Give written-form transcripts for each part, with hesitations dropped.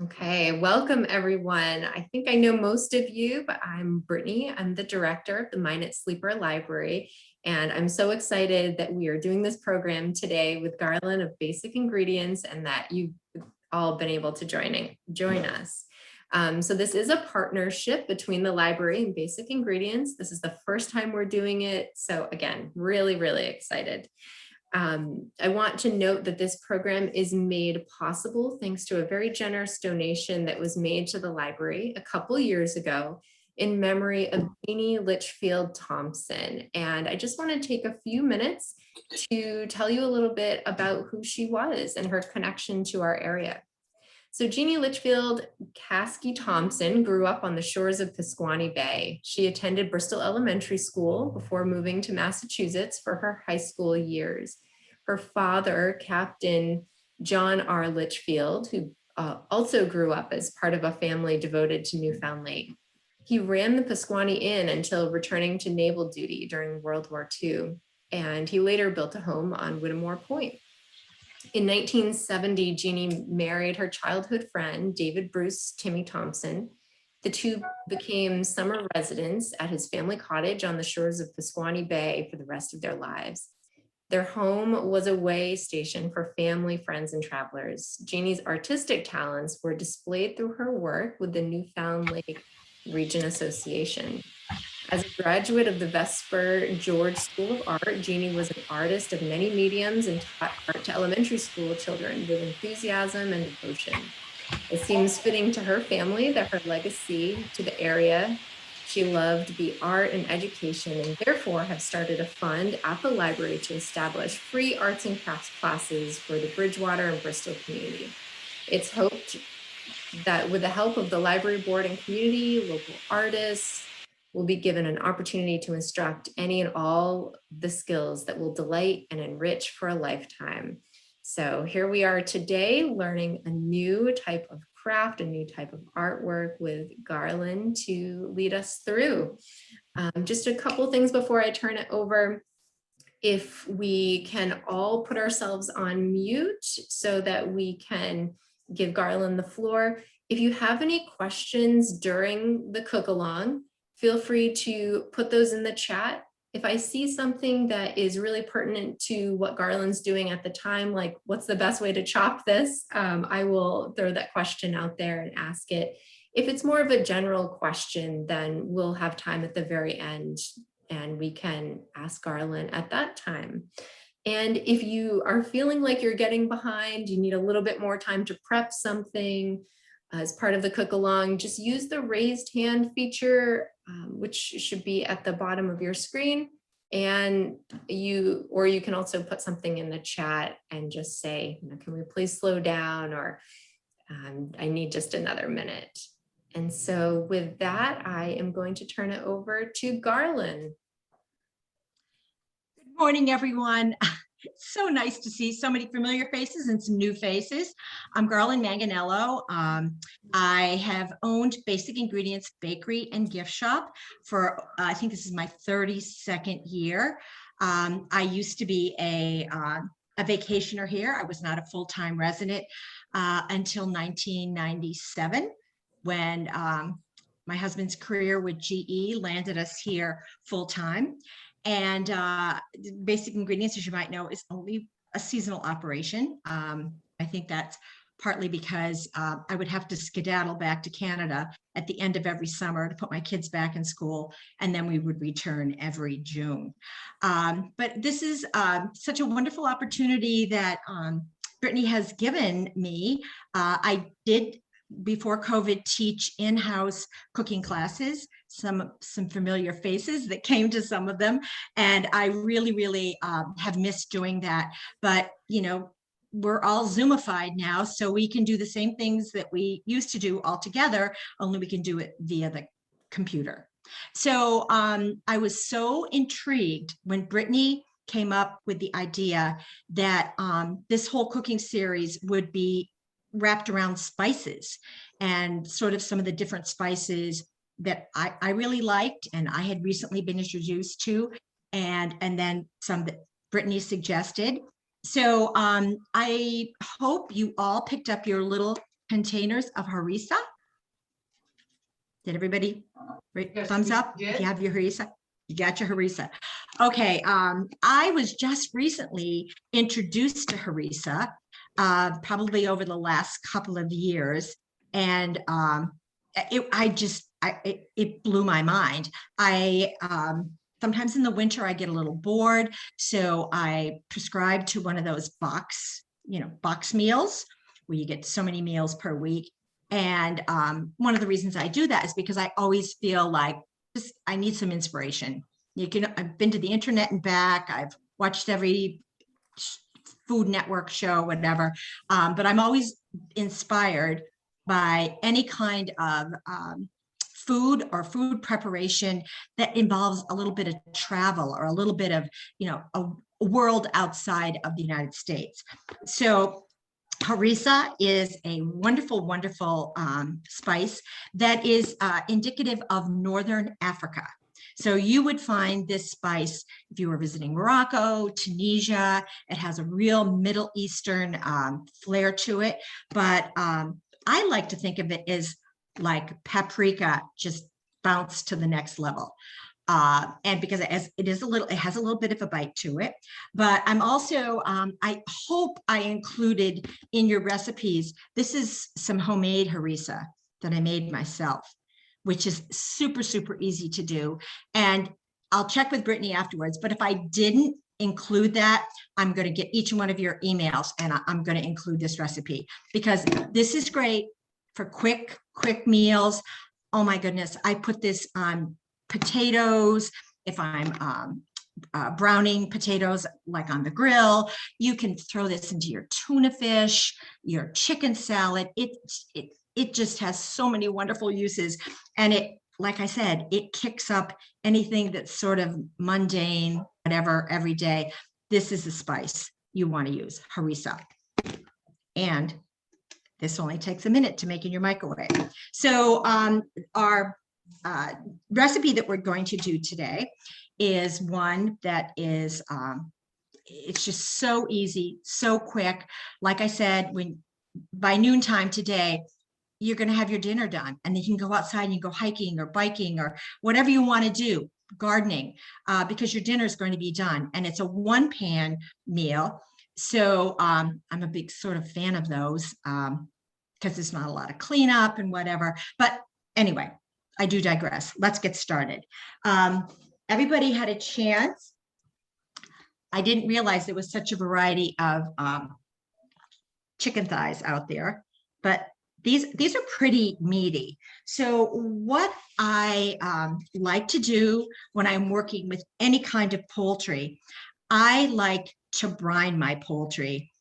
Okay, welcome everyone. I think I know most of you, but I'm Brittany. I'm the director of the Minot-Sleeper Library, and I'm so excited that we are doing this program today with Garlyn of Basic Ingredients and that you've all been able to join us. So this is a partnership between the library and Basic Ingredients. This is the first time we're doing it. So again, really, really excited. I want to note that this program is made possible thanks to a very generous donation that was made to the library a couple years ago in memory of Jeannie Litchfield Thompson. And I just want to take a few minutes to tell you a little bit about who she was and her connection to our area. So Jeannie Litchfield Caskey Thompson grew up on the shores of Pasquaney Bay. She attended Bristol Elementary School before moving to Massachusetts for her high school years. Her father, Captain John R. Litchfield, who also grew up as part of a family devoted to Newfoundland. He ran the Pasquaney Inn until returning to naval duty during World War II, and he later built a home on Whittemore Point. In 1970, Jeannie married her childhood friend, David Bruce Timmy Thompson. The two became summer residents at his family cottage on the shores of Pasquaney Bay for the rest of their lives. Their home was a way station for family, friends, and travelers. Jeannie's artistic talents were displayed through her work with the Newfoundland Region Association. As a graduate of the Vesper George School of Art, Jeannie was an artist of many mediums and taught art to elementary school children with enthusiasm and devotion. It seems fitting to her family that her legacy to the area, she loved the art and education and therefore have started a fund at the library to establish free arts and crafts classes for the Bridgewater and Bristol community. It's hoped that with the help of the library board and community, local artists, will be given an opportunity to instruct any and all the skills that will delight and enrich for a lifetime. So here we are today learning a new type of craft, a new type of artwork with Garlyn to lead us through. Just a couple things before I turn it over. If we can all put ourselves on mute so that we can give Garlyn the floor. If you have any questions during the cook along, feel free to put those in the chat. If I see something that is really pertinent to what Garlyn's doing at the time, like what's the best way to chop this, I will throw that question out there and ask it. If it's more of a general question, then we'll have time at the very end and we can ask Garlyn at that time. And if you are feeling like you're getting behind, you need a little bit more time to prep something, as part of the cook along, just use the raised hand feature, which should be at the bottom of your screen. And you can also put something in the chat and just say, can we please slow down? Or I need just another minute. And so with that, I am going to turn it over to Garlyn. Good morning, everyone. It's so nice to see so many familiar faces and some new faces. I'm Garlyn Manganello. I have owned Basic Ingredients Bakery and Gift Shop for, I think this is my 32nd year. I used to be a vacationer here. I was not a full-time resident until 1997 when my husband's career with GE landed us here full-time. And Basic Ingredients, as you might know, is only a seasonal operation. I think that's partly because I would have to skedaddle back to Canada at the end of every summer to put my kids back in school, and then we would return every June. But this is such a wonderful opportunity that Brittany has given me. I did, before COVID, teach in-house cooking classes, some familiar faces that came to some of them. And I really have missed doing that. But, you know, we're all Zoomified now, so we can do the same things that we used to do all together, only we can do it via the computer. So I was so intrigued when Brittany came up with the idea that this whole cooking series would be wrapped around spices and sort of some of the different spices that I really liked and I had recently been introduced to, and then some that Brittany suggested. So I hope you all picked up your little containers of harissa. Did everybody thumbs up if you have your harissa? You got your harissa. Okay, I was just recently introduced to harissa, probably over the last couple of years, and it blew my mind. Sometimes in the winter I get a little bored, so I prescribe to one of those box meals where you get so many meals per week. And one of the reasons I do that is because I always feel like I need some inspiration. I've been to the internet and back. I've watched every Food Network show, whatever. But I'm always inspired by any kind of food or food preparation that involves a little bit of travel or a little bit of, a world outside of the United States. So harissa is a wonderful, wonderful spice that is indicative of Northern Africa. So you would find this spice if you were visiting Morocco, Tunisia. It has a real Middle Eastern flair to it. But I like to think of it as like paprika, just bounce to the next level. And because it has a little bit of a bite to it. But I'm also, I hope I included in your recipes, this is some homemade harissa that I made myself, which is super, super easy to do. And I'll check with Brittany afterwards, but if I didn't include that, I'm going to get each one of your emails and I'm going to include this recipe because this is great for quick meals. Oh my goodness, I put this on potatoes. If I'm browning potatoes like on the grill, you can throw this into your tuna fish, your chicken salad. It just has so many wonderful uses. And it, like I said, it kicks up anything that's sort of mundane, whatever, every day. This is the spice you want to use, harissa. And this only takes a minute to make in your microwave. So our recipe that we're going to do today is one that is, it's just so easy, so quick. Like I said, by noontime today, you're going to have your dinner done and then you can go outside and you go hiking or biking or whatever you want to do, gardening, because your dinner is going to be done. And it's a one pan meal. So I'm a big sort of fan of those because there's not a lot of cleanup and whatever. But anyway, I do digress. Let's get started. Everybody had a chance. I didn't realize there was such a variety of chicken thighs out there, but these are pretty meaty. So what I like to do when I'm working with any kind of poultry, I like to brine my poultry.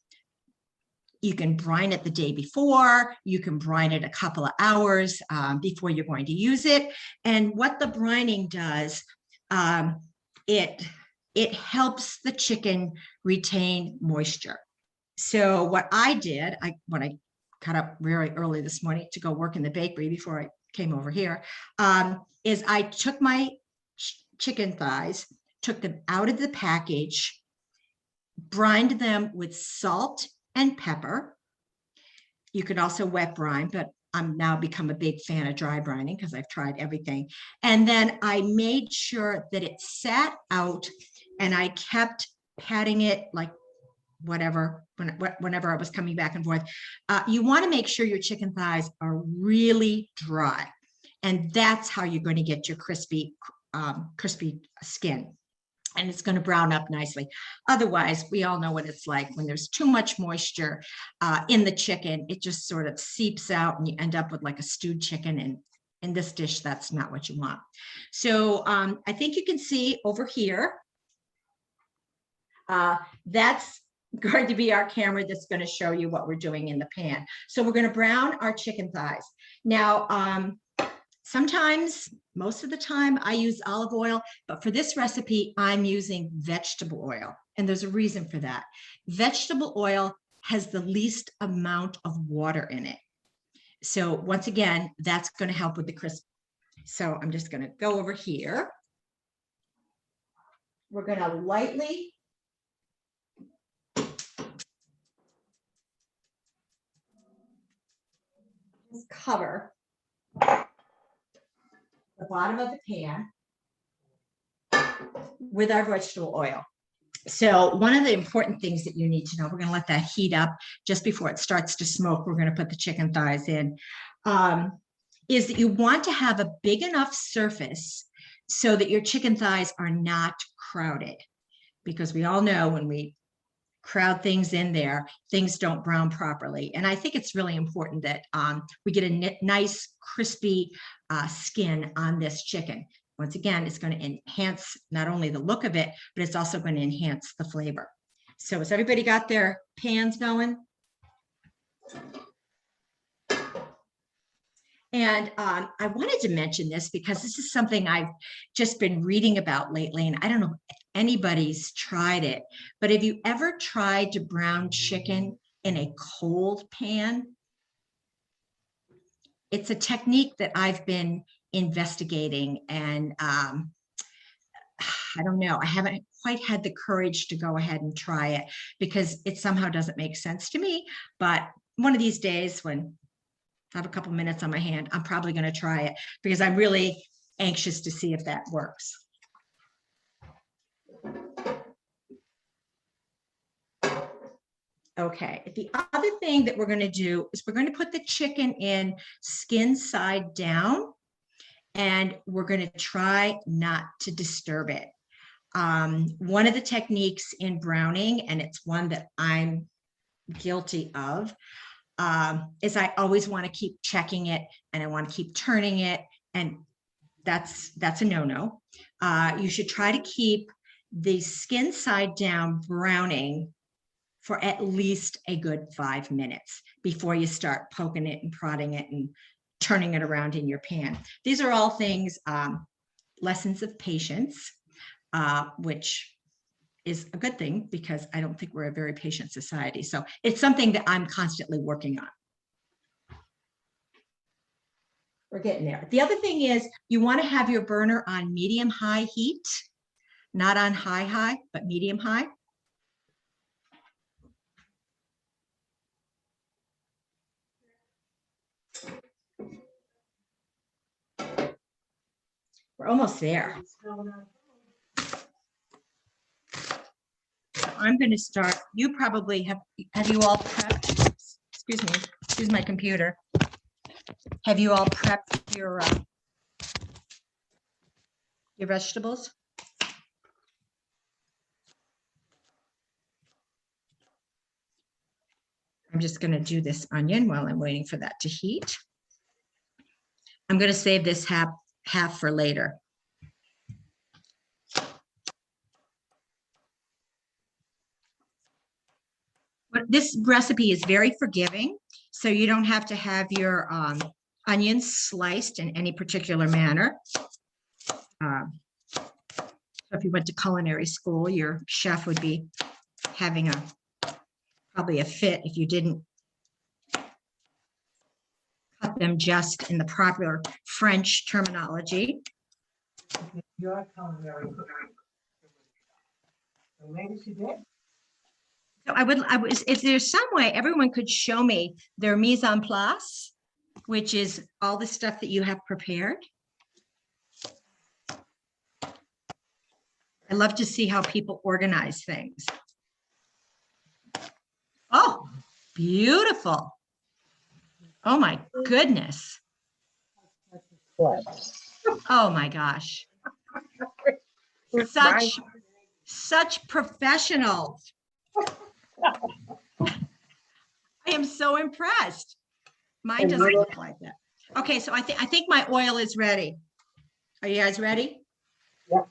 You can brine it the day before, you can brine it a couple of hours before you're going to use it. And what the brining does, it helps the chicken retain moisture. So what I did, when I got up very early this morning to go work in the bakery before I came over here, is I took my chicken thighs, took them out of the package, brined them with salt and pepper. You could also wet brine, but I'm now become a big fan of dry brining because I've tried everything. And then I made sure that it sat out and I kept patting it like whatever, whenever I was coming back and forth. You want to make sure your chicken thighs are really dry. And that's how you're going to get your crispy skin. And it's going to brown up nicely. Otherwise, we all know what it's like when there's too much moisture in the chicken, it just sort of seeps out and you end up with like a stewed chicken. And in this dish, that's not what you want. So I think you can see over here, that's going to be our camera that's going to show you what we're doing in the pan. So we're going to brown our chicken thighs. Now, sometimes, most of the time, I use olive oil, but for this recipe, I'm using vegetable oil. And there's a reason for that. Vegetable oil has the least amount of water in it. So once again, that's going to help with the crisp. So I'm just going to go over here. We're going to lightly Just cover the bottom of the pan with our vegetable oil. So one of the important things that you need to know, we're going to let that heat up just before it starts to smoke. We're going to put the chicken thighs in, is that you want to have a big enough surface so that your chicken thighs are not crowded, because we all know when we crowd things in there, things don't brown properly. And I think it's really important that we get a nice crispy skin on this chicken. Once again, it's going to enhance not only the look of it, but it's also going to enhance the flavor. So has everybody got their pans going? And I wanted to mention this because this is something I've just been reading about lately, and I don't know if anybody's tried it, but have you ever tried to brown chicken in a cold pan? It's a technique that I've been investigating, and I don't know, I haven't quite had the courage to go ahead and try it because it somehow doesn't make sense to me. But one of these days when I have a couple minutes on my hand, I'm probably going to try it because I'm really anxious to see if that works. Okay, the other thing that we're going to do is we're going to put the chicken in skin side down, and we're going to try not to disturb it. One of the techniques in browning, and it's one that I'm guilty of, is I always want to keep checking it, and I want to keep turning it, and that's a no-no. You should try to keep the skin side down browning for at least a good 5 minutes before you start poking it and prodding it and turning it around in your pan. These are all things, lessons of patience, which is a good thing because I don't think we're a very patient society. So it's something that I'm constantly working on. We're getting there. The other thing is you want to have your burner on medium-high heat, not on high, but medium-high. We're almost there. So I'm going to start. You probably have you all prepped? Excuse me, excuse my computer. Have you all prepped your vegetables? I'm just going to do this onion while I'm waiting for that to heat. I'm going to save this half for later. But this recipe is very forgiving, so you don't have to have your onions sliced in any particular manner. So if you went to culinary school, your chef would be having probably a fit if you didn't cut them just in the proper French terminology. Your culinary cooking. So maybe she did. So if there's some way everyone could show me their mise en place, which is all the stuff that you have prepared. I love to see how people organize things. Oh, beautiful. Oh my goodness. What? Oh my gosh. Such professionals. I am so impressed. Mine doesn't look like that. Okay, so I think my oil is ready. Are you guys ready? Yeah.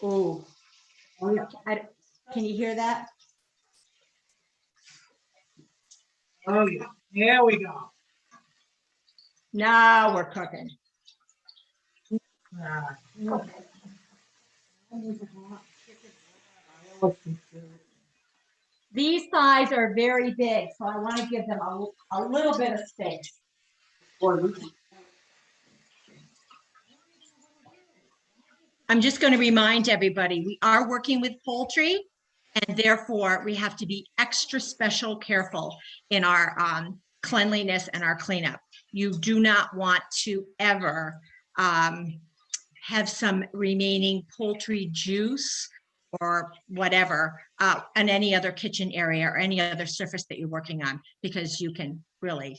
Oh, yeah. Can you hear that? Oh, yeah. Here we go. Now we're cooking. These thighs are very big, so I want to give them a little bit of space. I'm just going to remind everybody, we are working with poultry, And therefore, we have to be extra special careful in our cleanliness and our cleanup. You do not want to ever have some remaining poultry juice or whatever on any other kitchen area or any other surface that you're working on, because you can really,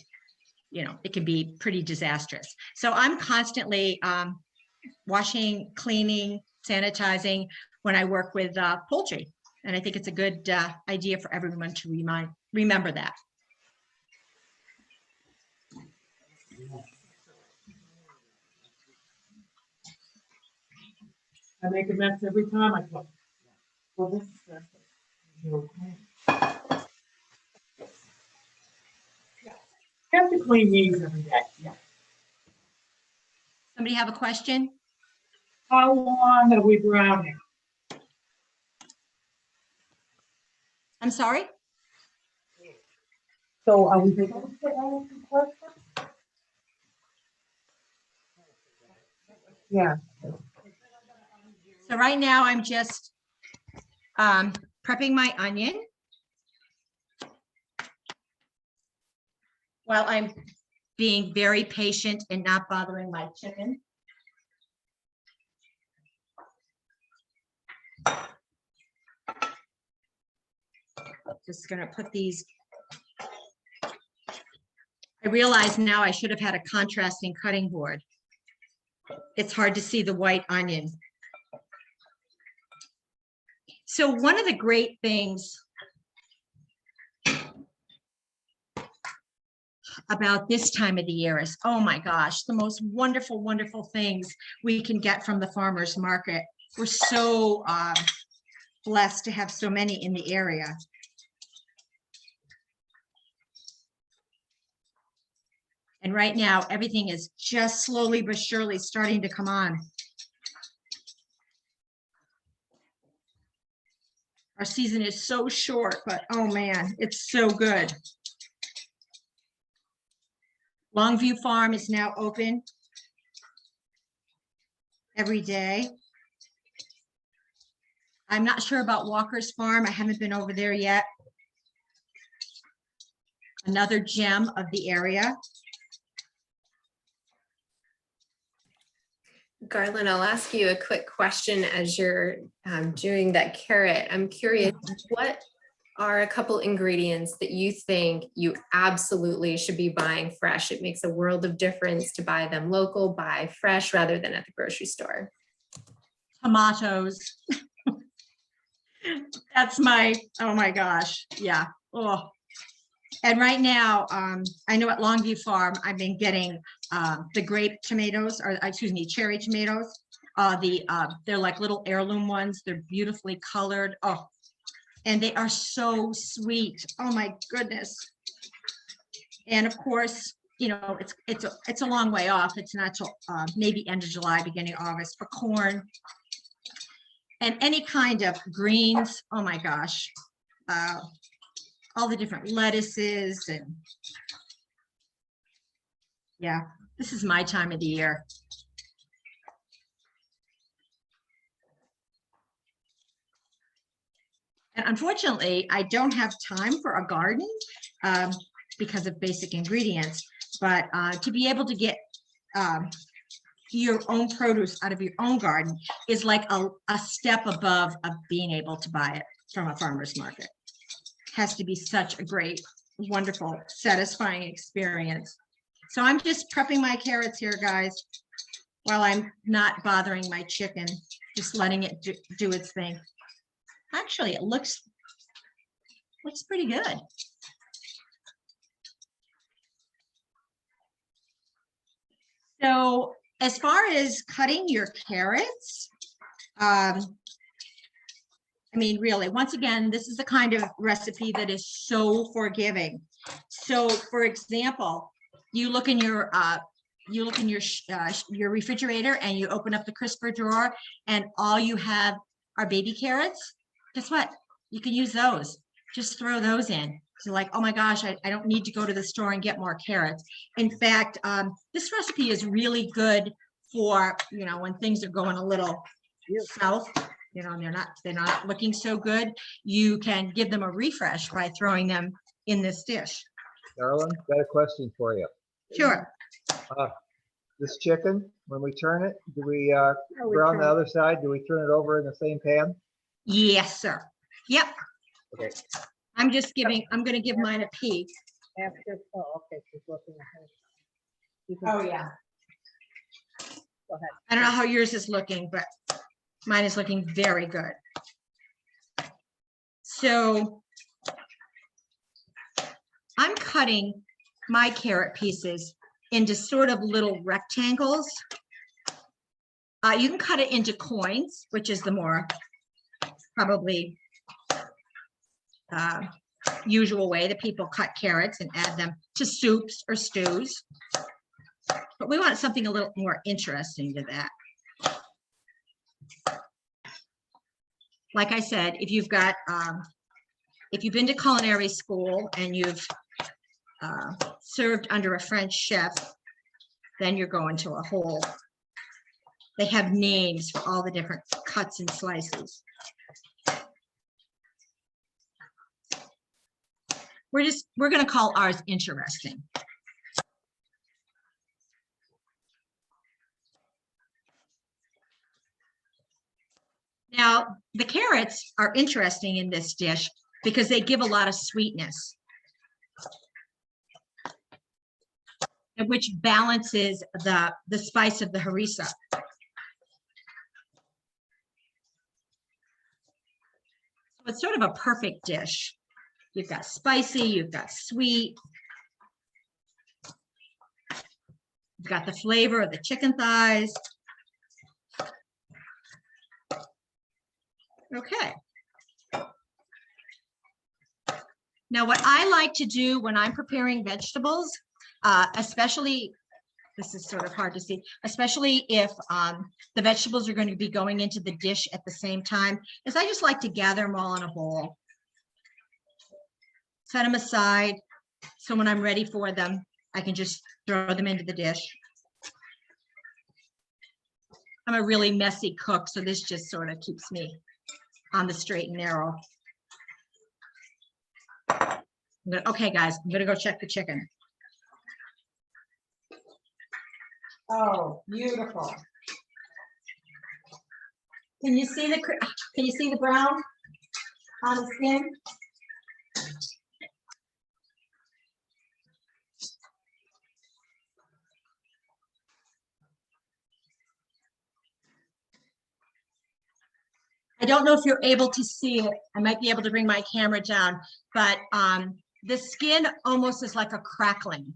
it can be pretty disastrous. So I'm constantly washing, cleaning, sanitizing when I work with poultry. And I think it's a good idea for everyone to remember that. I make a mess every time I cook. Well, this is have to clean these every day. Yeah. Somebody have a question? How long are we browning? I'm sorry? So are we able to put all the questions? Yeah. So right now I'm just prepping my onion while I'm being very patient and not bothering my chicken. Just gonna put these. I realize now I should have had a contrasting cutting board. It's hard to see the white onion. So one of the great things about this time of the year is, oh my gosh, the most wonderful, wonderful things we can get from the farmer's market. We're so blessed to have so many in the area. And right now, everything is just slowly but surely starting to come on. Our season is so short, but oh man, it's so good. Longview Farm is now open every day. I'm not sure about Walker's Farm. I haven't been over there yet. Another gem of the area. Garlyn, I'll ask you a quick question as you're doing that carrot. I'm curious, what are a couple ingredients that you think you absolutely should be buying fresh? It makes a world of difference to buy them local, buy fresh rather than at the grocery store. Tomatoes. That's my, oh my gosh, yeah. Oh. And right now, I know at Longview Farm, I've been getting the grape tomatoes, or excuse me, cherry tomatoes. They're like little heirloom ones. They're beautifully colored. Oh, and they are so sweet. Oh my goodness. And of course, it's a long way off. It's not till maybe end of July, beginning of August for corn. And any kind of greens. Oh my gosh. All the different lettuces and yeah, this is my time of the year. And unfortunately, I don't have time for a garden because of Basic Ingredients, but to be able to get your own produce out of your own garden is like a step above of being able to buy it from a farmer's market. Has to be such a great, wonderful, satisfying experience. So I'm just prepping my carrots here, guys, while I'm not bothering my chicken, just letting it do its thing. Actually, it looks pretty good. So as far as cutting your carrots, I mean, really, once again, this is the kind of recipe that is so forgiving. So, for example, you look in your refrigerator and you open up the crisper drawer, and all you have are baby carrots. Guess what? You can use those. Just throw those in. So, like, oh my gosh, I don't need to go to the store and get more carrots. In fact, this recipe is really good for when things are going a little south. you know, they're not looking so good, you can give them a refresh by throwing them in this dish. Garlyn, got a question for you. Sure. This chicken, when we turn it, do we we brown the turn it. other side? Do we turn it over in the same pan? Yes, sir. Yep. Okay. I'm going to give mine a peek. After, oh, okay, she's looking ahead. You Oh, can- yeah. Go ahead. I don't know how yours is looking, but mine is looking very good. So I'm cutting my carrot pieces into sort of little rectangles. You can cut it into coins, which is the more probably usual way that people cut carrots and add them to soups or stews. But we want something a little more interesting to that. Like I said, if you've got, if you've been to culinary school and you've served under a French chef, then you're going to a whole, they have names for all the different cuts and slices. We're going to call ours interesting. Now, the carrots are interesting in this dish because they give a lot of sweetness, which balances the spice of the harissa. So it's sort of a perfect dish. You've got spicy, you've got sweet. You've got the flavor of the chicken thighs. Okay. Now, what I like to do when I'm preparing vegetables, especially, this is sort of hard to see, especially if the vegetables are going to be going into the dish at the same time, is I just like to gather them all in a bowl. Set them aside, so when I'm ready for them, I can just throw them into the dish. I'm a really messy cook, so this just sort of keeps me on the straight and narrow. Okay, guys, I'm gonna go check the chicken. Oh, beautiful. Can you see the brown on the skin? I don't know if you're able to see it. I might be able to bring my camera down, but the skin almost is like a crackling.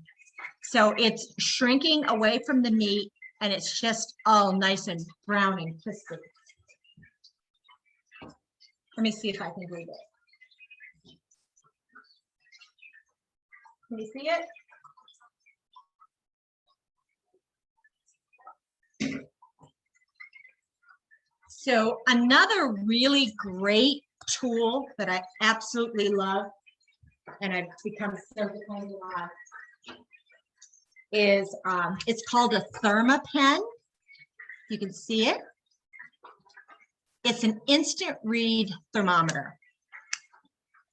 So it's shrinking away from the meat and it's just all nice and brown and crispy. Let me see if I can read it. Can you see it? So another really great tool that I absolutely love, and I've become so dependent on, is it's called a ThermaPen. You can see it. It's an instant read thermometer.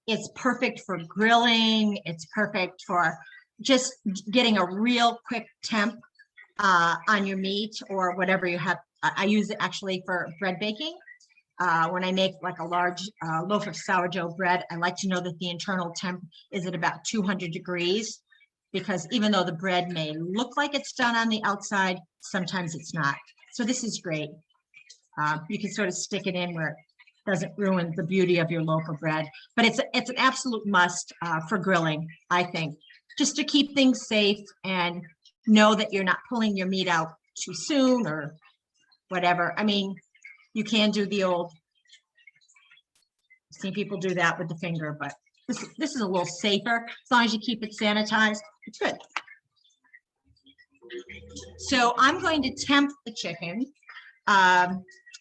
It's perfect for grilling. It's perfect for just getting a real quick temp on your meat or whatever you have. I use it actually for bread baking. When I make like a large loaf of sourdough bread, I like to know that the internal temp is at about 200 degrees, because even though the bread may look like it's done on the outside, sometimes it's not. So this is great. You can sort of stick it in where it doesn't ruin the beauty of your loaf of bread, but it's an absolute must for grilling, I think, just to keep things safe and know that you're not pulling your meat out too soon or whatever. I mean, you can do the old, I've seen people do that with the finger, but this is a little safer. As long as you keep it sanitized, it's good. So I'm going to temp the chicken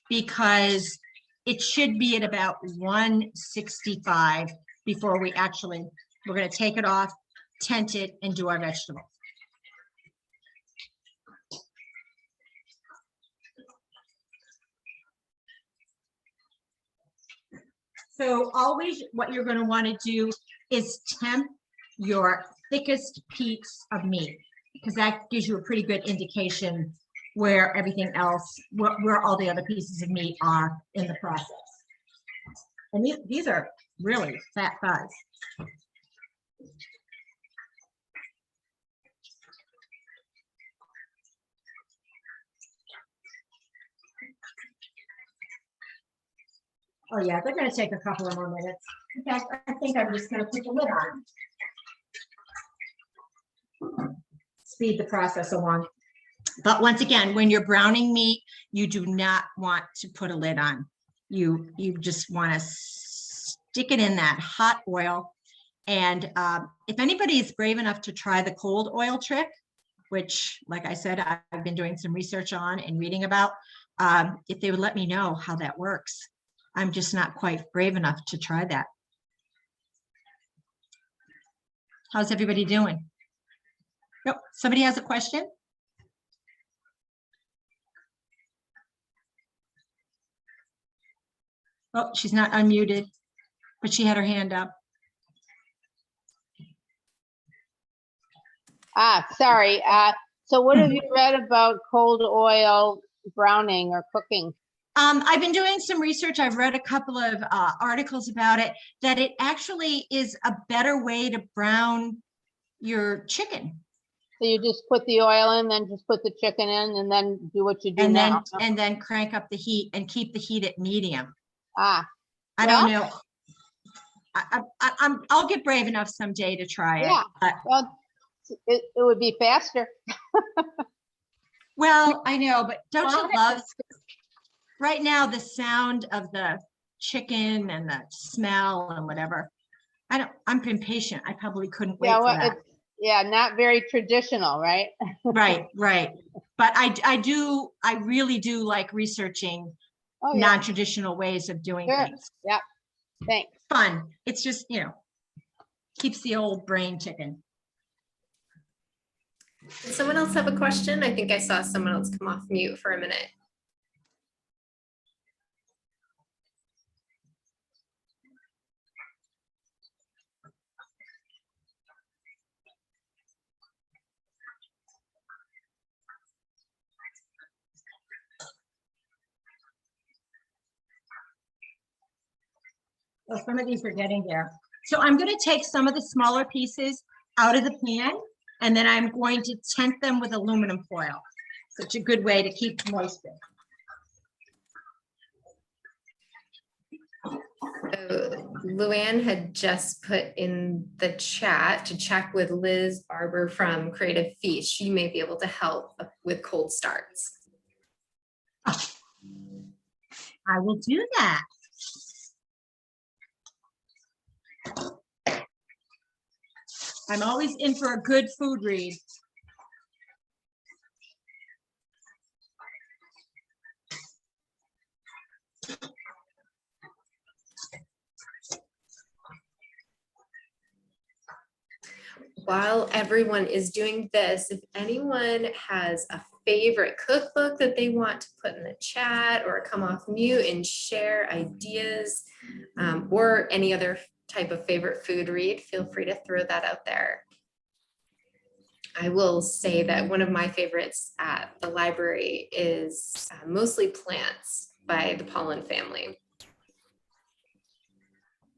because it should be at about 165 before we're going to take it off, tent it, and do our vegetables. So always what you're going to want to do is temp your thickest piece of meat, because that gives you a pretty good indication where everything else, where all the other pieces of meat are in the process. And these are really fat thighs. Oh yeah, they're going to take a couple of more minutes. In fact, I think I'm just going to put the lid on. Speed the process along. But once again, when you're browning meat, you do not want to put a lid on. You just want to stick it in that hot oil. And if anybody is brave enough to try the cold oil trick, which, like I said, I've been doing some research on and reading about, if they would let me know how that works. I'm just not quite brave enough to try that. How's everybody doing? Yep. Somebody has a question? Oh, she's not unmuted, but she had her hand up. Sorry. So what have you read about cold oil browning or cooking? I've been doing some research. I've read a couple of articles about it, that it actually is a better way to brown your chicken. So you just put the oil in, then just put the chicken in, and then do what you do now. And then crank up the heat and keep the heat at medium. Ah, I don't know. I'll get brave enough someday to try it. yeah. Well, it would be faster. Well, I know, but don't you love right now the sound of the chicken and the smell and whatever? I'm impatient. I probably couldn't wait Yeah, for well, that. yeah, not very traditional, right? Right. But I really do like researching Oh, yeah. non-traditional ways of doing Sure. things. Yep. Thanks. Fun. It's just, keeps the old brain ticking. Does someone else have a question? I think I saw someone else come off mute for a minute. Well, some of these are getting there. So I'm going to take some of the smaller pieces out of the pan, and then I'm going to tent them with aluminum foil. Such a good way to keep moisture. So Luann had just put in the chat to check with Liz Barber from Creative Feast. She may be able to help with cold starts. I will do that. I'm always in for a good food read. While everyone is doing this, if anyone has a favorite cookbook that they want to put in the chat or come off mute and share ideas, or any other type of favorite food read, feel free to throw that out there. I will say that one of my favorites at the library is Mostly Plants by the Pollen family.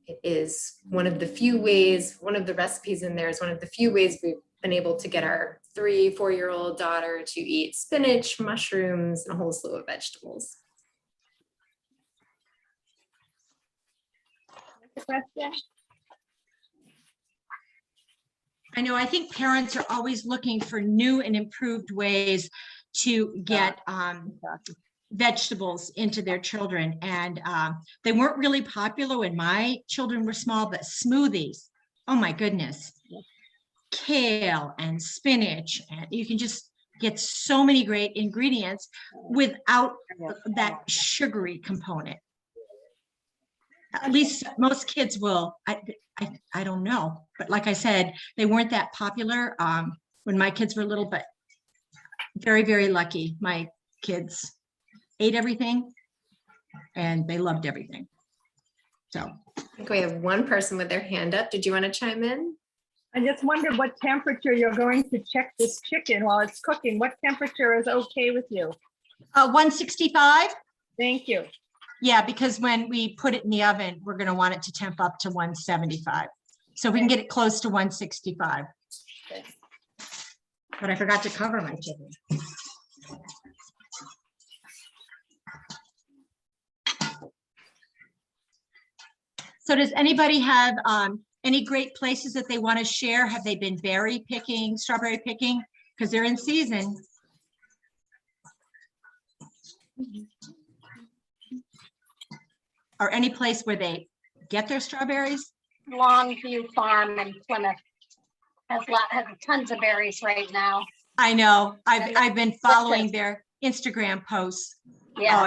It is one of the few ways, one of the recipes in there is one of the few ways we've been able to get our 3-4-year-old daughter to eat spinach, mushrooms, and a whole slew of vegetables. Question? I know, I think parents are always looking for new and improved ways to get vegetables into their children. And they weren't really popular when my children were small, but smoothies, oh my goodness. Kale and spinach, and you can just get so many great ingredients without that sugary component. At least most kids will. I don't know, but like I said, they weren't that popular when my kids were little, but very, very lucky. My kids ate everything and they loved everything. So I think we have one person with their hand up. Did you want to chime in? I just wondered what temperature you're going to check this chicken while it's cooking. What temperature is okay with you? 165. Thank you. Yeah, because when we put it in the oven, we're going to want it to temp up to 175. So we can get it close to 165. But I forgot to cover my chicken. So does anybody have any great places that they want to share? Have they been berry picking, strawberry picking? Because they're in season. Or any place where they get their strawberries? Longview Farm in Plymouth has tons of berries right now. I know. I've been following their Instagram posts. Yeah. Oh,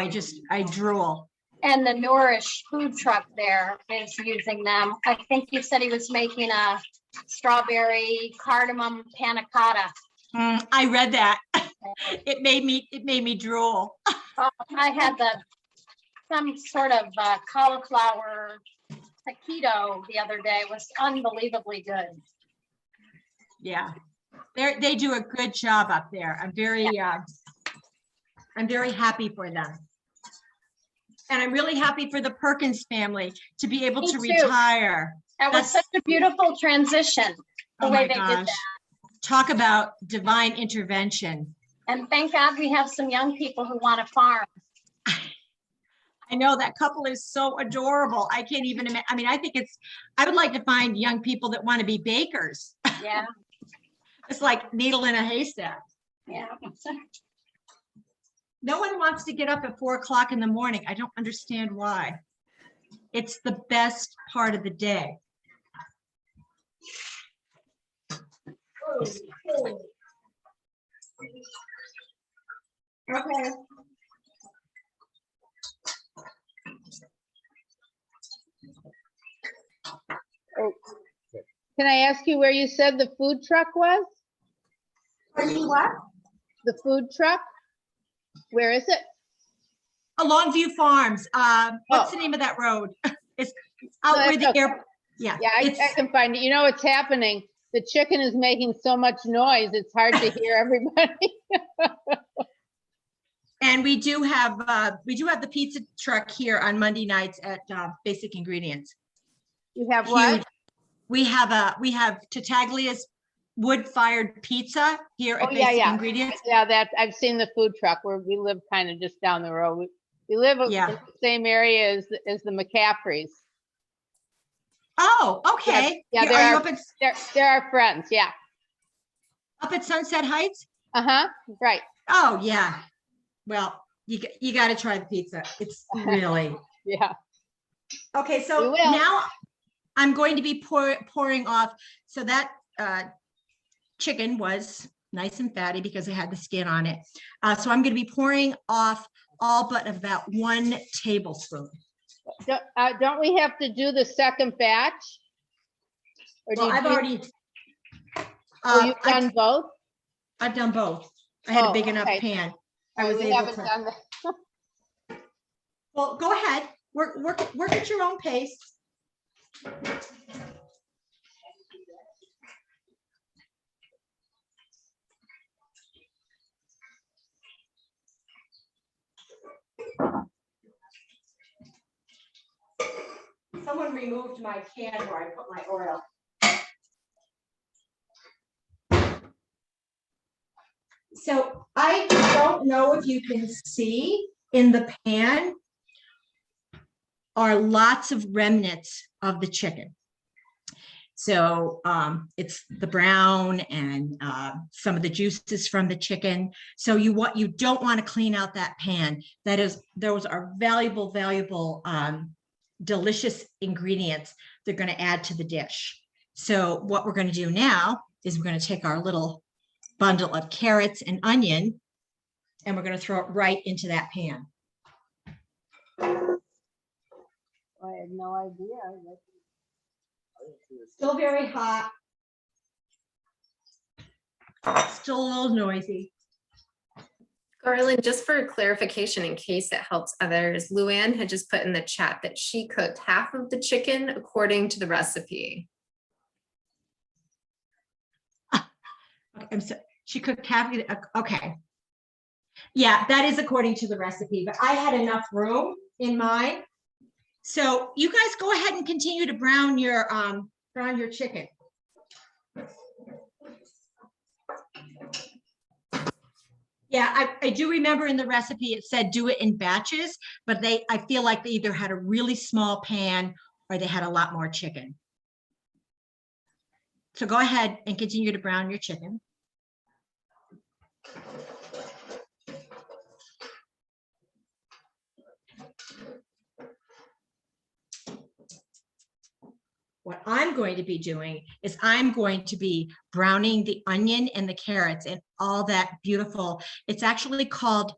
I drool. And the Nourish food truck there is using them. I think you said he was making a strawberry cardamom panna cotta. I read that. It made me drool. I had some sort of cauliflower taquito the other day. It was unbelievably good. Yeah, they do a good job up there. I'm very happy for them. And I'm really happy for the Perkins family to be able to retire. That was such a beautiful transition, the way they did that. Talk about divine intervention. And thank God we have some young people who want to farm. I know that couple is so adorable. I can't even imagine. I mean, I would like to find young people that want to be bakers. Yeah. It's like needle in a haystack. Yeah. No one wants to get up at 4 o'clock in the morning. I don't understand why. It's the best part of the day. Okay. Oh. Can I ask you where you said the food truck was? What? The food truck? Where is it? Longview Farms. What's the name of that road? It's out where the air. Yeah. Yeah, I can find it. You know what's happening? The chicken is making so much noise, it's hard to hear everybody. And we do have the pizza truck here on Monday nights at Basic Ingredients. You have what? Huge. We have Tataglia's wood-fired pizza here at Basic Ingredients. Yeah, that I've seen the food truck where we live kind of just down the road. We live in the same area as the McCaffreys. Oh, okay. Yeah, they're our friends. Yeah. Up at Sunset Heights? Uh-huh. Right. Oh, yeah. Well, you got to try the pizza. It's really. Yeah. Okay, so now I'm going to be pouring off. So that chicken was nice and fatty because it had the skin on it. So I'm going to be pouring off all but about 1 tablespoon. Don't we have to do the second batch? Or Well, I've already. You've done both? I've done both. I had a big enough pan. I was able to. Done that. Well, go ahead. Work at your own pace. Someone removed my can where I put my oil. So I don't know if you can see in the pan are lots of remnants of the chicken. So it's the brown and some of the juices from the chicken. So you don't want to clean out that pan. Those are valuable, delicious ingredients they're going to add to the dish. So what we're going to do now is we're going to take our little bundle of carrots and onion and we're going to throw it right into that pan. I had no idea. Still very hot. Still a little noisy. Garland, just for clarification, in case it helps others, Luann had just put in the chat that she cooked half of the chicken according to the recipe. I'm so, she cooked half of it. Okay. Yeah, that is according to the recipe, but I had enough room in mine. So you guys go ahead and continue to brown your chicken. Yeah, I do remember in the recipe it said do it in batches, but I feel like they either had a really small pan or they had a lot more chicken. So go ahead and continue to brown your chicken. What I'm going to be doing is I'm going to be browning the onion and the carrots and all that beautiful. It's actually called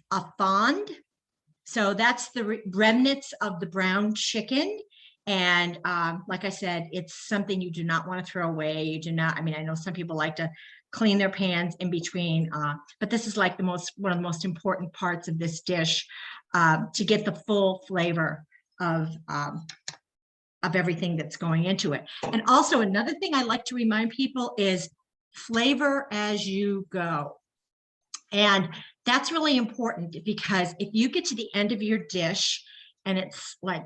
a fond. So that's the remnants of the brown chicken. And like I said, it's something you do not want to throw away. You do not, I mean, I know some people like to clean their pans in between, but this is like one of the most important parts of this dish to get the full flavor of everything that's going into it. And also another thing I like to remind people is flavor as you go. And that's really important because if you get to the end of your dish and it's like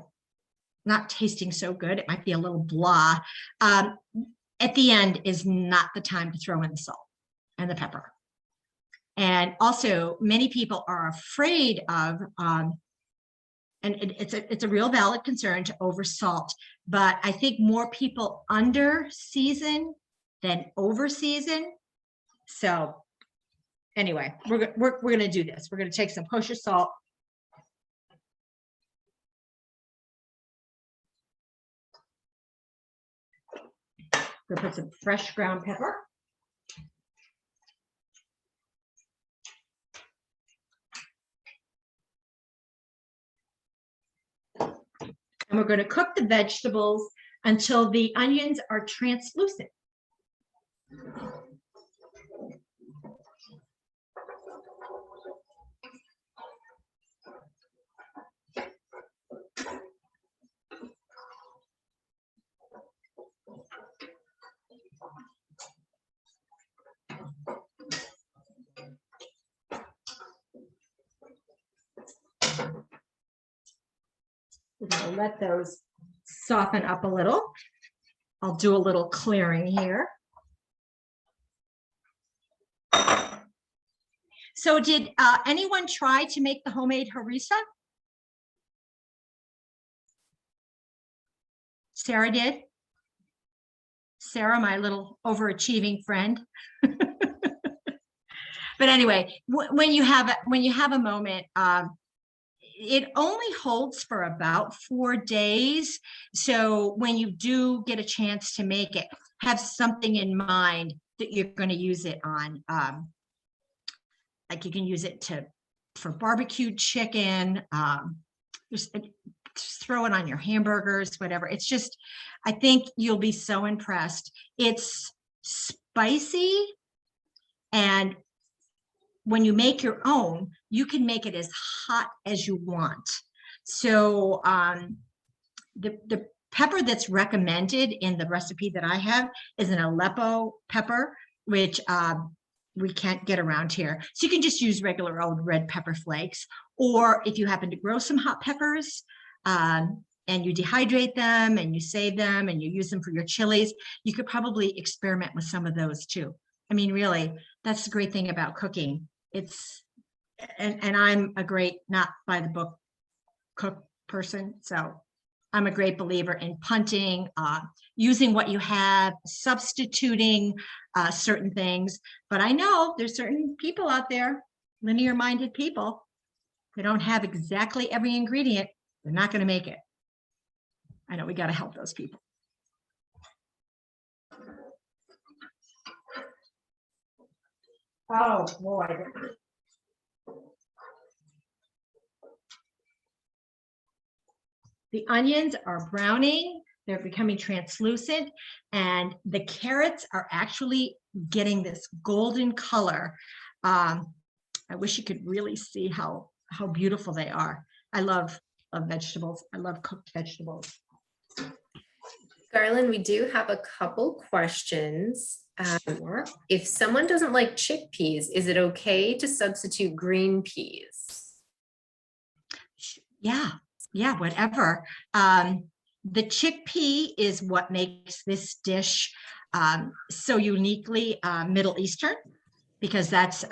not tasting so good, it might be a little blah, at the end is not the time to throw in the salt and the pepper. And also many people are afraid of, and it's a real valid concern to over salt, but I think more people under season than over season. So anyway, we're going to do this. We're going to take some kosher salt. We're going to put some fresh ground pepper. And we're going to cook the vegetables until the onions are translucent. We're going to let those soften up a little. I'll do a little clearing here. So did anyone try to make the homemade harissa? Sarah did. Sarah, my little overachieving friend. But anyway, when you have a moment, it only holds for about 4 days. So when you do get a chance to make it, have something in mind that you're going to use it on. Like you can use it for barbecued chicken, just throw it on your hamburgers, whatever. It's just, I think you'll be so impressed. It's spicy, and when you make your own, you can make it as hot as you want. So the pepper that's recommended in the recipe that I have is an Aleppo pepper, which we can't get around here. So you can just use regular old red pepper flakes, or if you happen to grow some hot peppers and you dehydrate them and you save them and you use them for your chilies, you could probably experiment with some of those too. I mean, really, that's the great thing about cooking. And I'm a great, not by the book cook person. So I'm a great believer in punting, using what you have, substituting certain things. But I know there's certain people out there, linear-minded people, they don't have exactly every ingredient. They're not going to make it. I know we got to help those people. Oh boy. The onions are browning, they're becoming translucent, and the carrots are actually getting this golden color. I wish you could really see how beautiful they are. I love vegetables. I love cooked vegetables. Garlyn, we do have a couple questions. If someone doesn't like chickpeas, is it okay to substitute green peas? Yeah, whatever. The chickpea is what makes this dish so uniquely Middle Eastern, because that's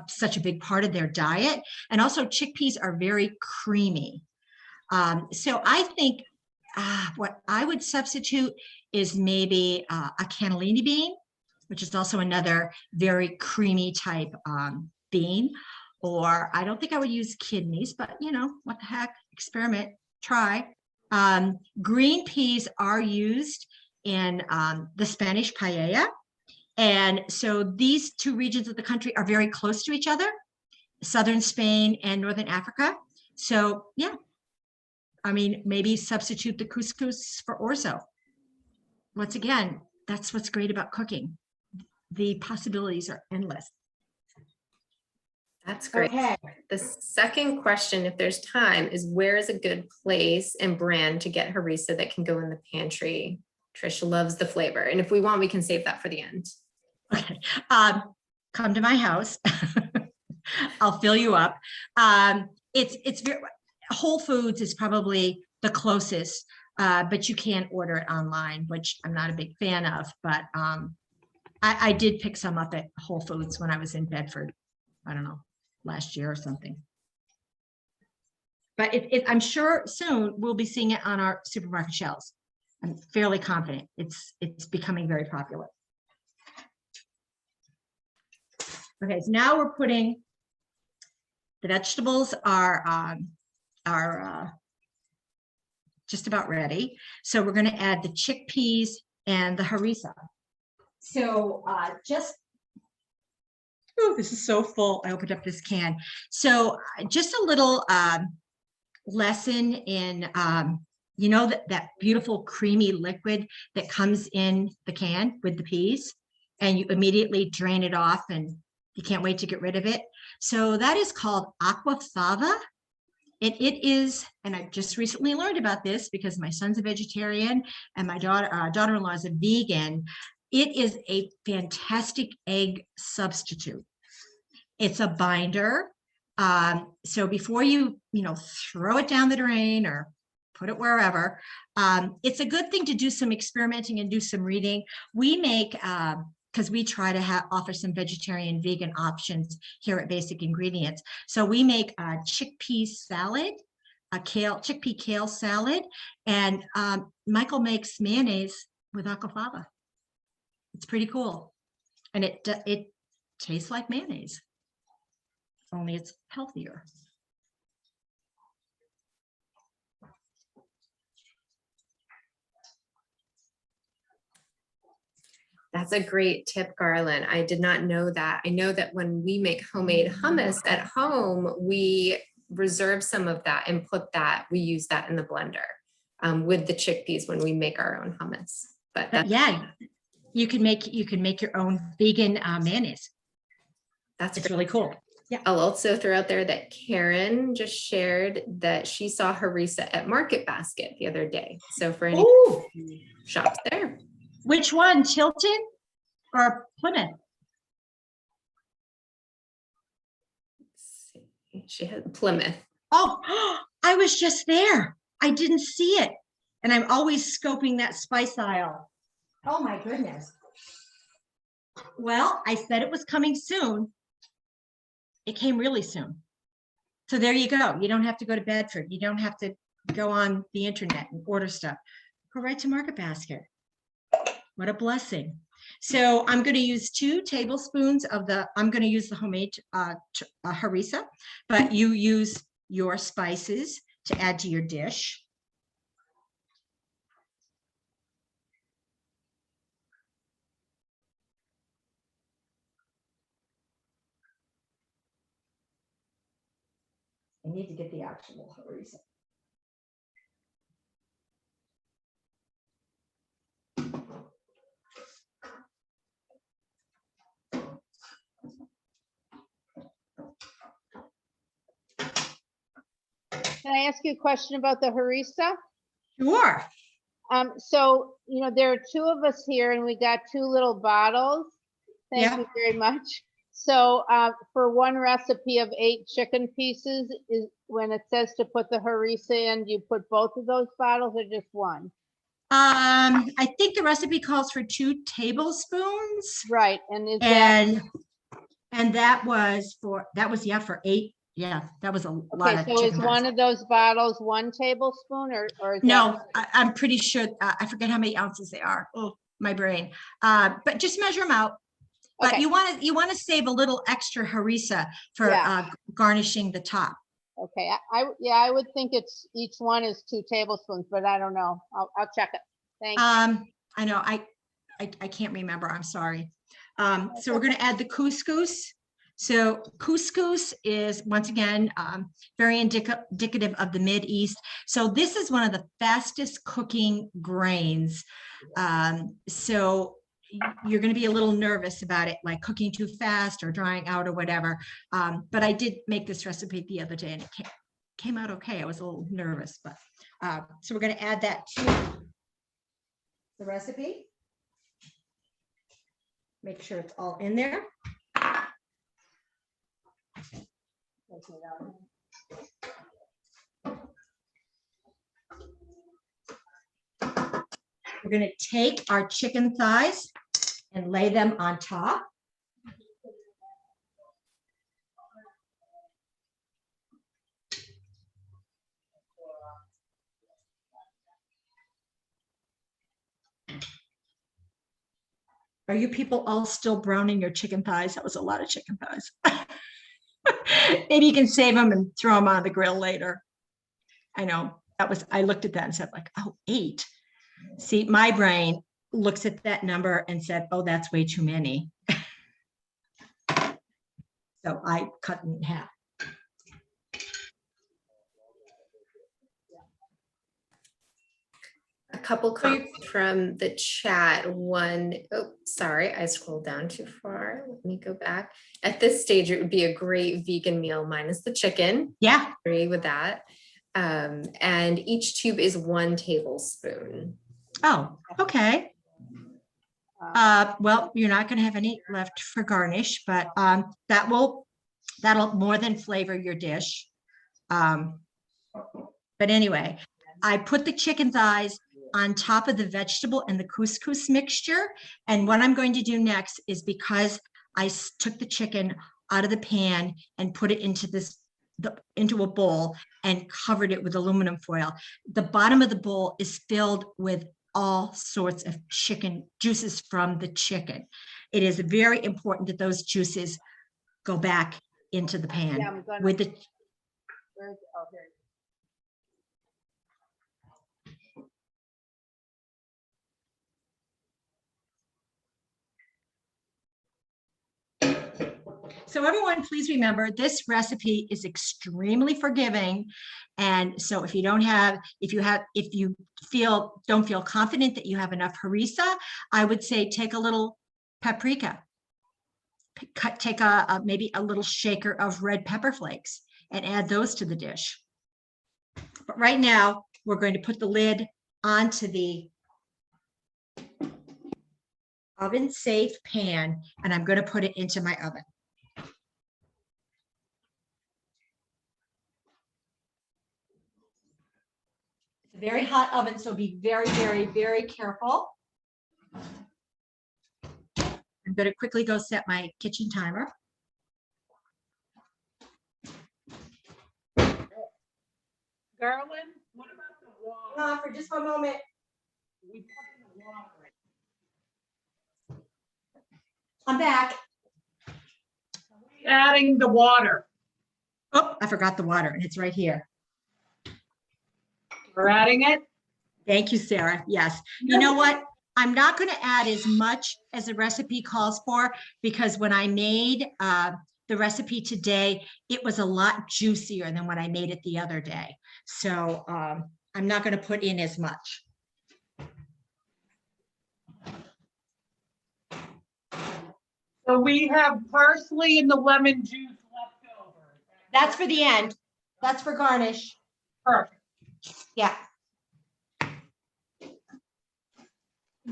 such a big part of their diet. And also chickpeas are very creamy. So I think what I would substitute is maybe a cannellini bean, which is also another very creamy type bean. Or I don't think I would use kidneys, but you know, what the heck, experiment, try. Green peas are used in the Spanish paella. And so these two regions of the country are very close to each other, southern Spain and northern Africa. So yeah, I mean, maybe substitute the couscous for orzo. Once again, that's what's great about cooking. The possibilities are endless. That's great. Okay. The second question, if there's time, is where is a good place and brand to get harissa that can go in the pantry? Trish loves the flavor. And if we want, we can save that for the end. Okay. Come to my house. I'll fill you up. It's very, Whole Foods is probably the closest, but you can order it online, which I'm not a big fan of, but I did pick some up at Whole Foods when I was in Bedford. I don't know, last year or something. But I'm sure soon we'll be seeing it on our supermarket shelves. I'm fairly confident it's becoming very popular. Okay, so now we're putting the vegetables are just about ready. So we're going to add the chickpeas and the harissa. So oh, this is so full. I opened up this can. So just a little lesson in, you know, that beautiful creamy liquid that comes in the can with the peas, and you immediately drain it off and you can't wait to get rid of it. So that is called aquafaba. It is, and I just recently learned about this because my son's a vegetarian and my daughter-in-law is a vegan. It is a fantastic egg substitute. It's a binder. So before you throw it down the drain or put it wherever, it's a good thing to do some experimenting and do some reading. We make, because we try to offer some vegetarian, vegan options here at Basic Ingredients. So we make a chickpea salad, chickpea kale salad, and Michael makes mayonnaise with aquafaba. It's pretty cool. And it tastes like mayonnaise, only it's healthier. That's a great tip, Garlyn. I did not know that. I know that when we make homemade hummus at home, we reserve some of that and we use that in the blender with the chickpeas when we make our own hummus. But yeah, you can make your own vegan mayonnaise. It's really cool. Yeah. I'll also throw out there that Karen just shared that she saw harissa at Market Basket the other day. So for any shops there. Which one, Chilton or Plymouth? She had Plymouth. Oh, I was just there. I didn't see it. And I'm always scoping that spice aisle. Oh my goodness. Well, I said it was coming soon. It came really soon. So there you go. You don't have to go to Bedford. You don't have to go on the internet and order stuff. Go right to Market Basket. What a blessing. So I'm going to use 2 tablespoons of I'm going to use the homemade harissa, but you use your spices to add to your dish. I need to get the actual harissa. Can I ask you a question about the harissa? Sure. So, there are two of us here and we got two little bottles. Thank Yeah. you very much. So, for one recipe of 8 chicken pieces, is when it says to put the harissa in, do you put both of those bottles or just one? I think the recipe calls for 2 tablespoons. Right, and is that, And that was for 8. Yeah, that was a lot okay, of so is chicken one breast. of those bottles 1 tablespoon or is that? No, I'm pretty sure, I forget how many ounces they are. Oh, my brain. But just measure them out. But Okay. you want to save a little extra harissa for Yeah. garnishing the top. Okay, I would think it's, each one is 2 tablespoons, but I don't know. I'll check it. Thanks. I know, I can't remember, I'm sorry. So we're gonna add the couscous. So couscous is, once again, very indicative of the Mid-East. So this is one of the fastest cooking grains. So you're gonna be a little nervous about it, like cooking too fast or drying out or whatever. But I did make this recipe the other day and it came out okay. I was a little nervous, but so we're gonna add that to the recipe. Make sure it's all in there. We're going to take our chicken thighs and lay them on top. Are you people all still browning your chicken thighs? That was a lot of chicken thighs. Maybe you can save them and throw them on the grill later. I know I looked at that and said like, oh, 8. See, my brain looks at that number and said, oh, that's way too many. So I cut in half. A couple comments from the chat. One, oh, sorry, I scrolled down too far. Let me go back. At this stage, it would be a great vegan meal minus the chicken. Yeah. Agree with that. And each tube is 1 tablespoon. Oh, okay. Well, you're not going to have any left for garnish, but that'll more than flavor your dish. But anyway, I put the chicken thighs on top of the vegetable and the couscous mixture. And what I'm going to do next is, because I took the chicken out of the pan and put it into into a bowl and covered it with aluminum foil. The bottom of the bowl is filled with all sorts of chicken juices from the chicken. It is very important that those juices go back into the pan with the. Oh, here. So everyone, please remember, this recipe is extremely forgiving. And so if you don't if you don't feel confident that you have enough harissa, I would say take a little paprika, take maybe a little shaker of red pepper flakes and add those to the dish. But right now we're going to put the lid onto the oven safe pan, and I'm going to put it into my oven. It's a very hot oven, so be very, very, very careful. I'm going to quickly go set my kitchen timer. Garlyn, what about the water? Hold on for just 1 moment. We put in the water. I'm back. Adding the water. Oh, I forgot the water, and it's right here. We're adding it. Thank you, Sarah. Yes. You know what? I'm not going to add as much as the recipe calls for, because when I made the recipe today, it was a lot juicier than when I made it the other day. So I'm not going to put in as much. So we have parsley and the lemon juice left over. That's for the end. That's for garnish. Perfect. Yeah.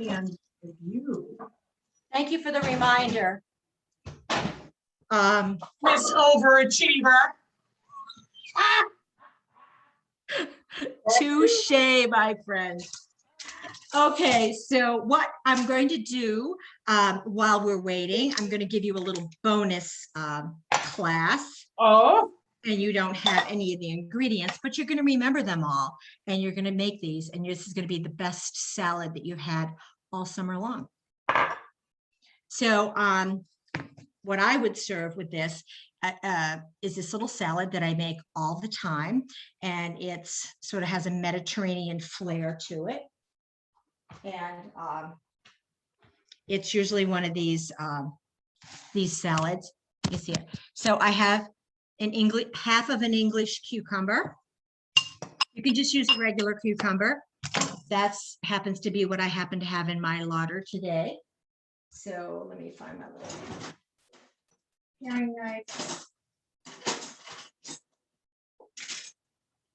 And you, Thank you for the reminder. Miss Overachiever. Touche, my friend. Okay, so what I'm going to do while we're waiting, I'm going to give you a little bonus class. Oh, And you don't have any of the ingredients, but you're going to remember them all. And you're going to make these. And this is going to be the best salad that you've had all summer long. So what I would serve with this is this little salad that I make all the time. And it's sort of has a Mediterranean flair to it. And it's usually one of these salads. You see it. So I have half of an English cucumber. You can just use a regular cucumber. That's happens to be what I happen to have in my larder today. So let me find my little paring knife.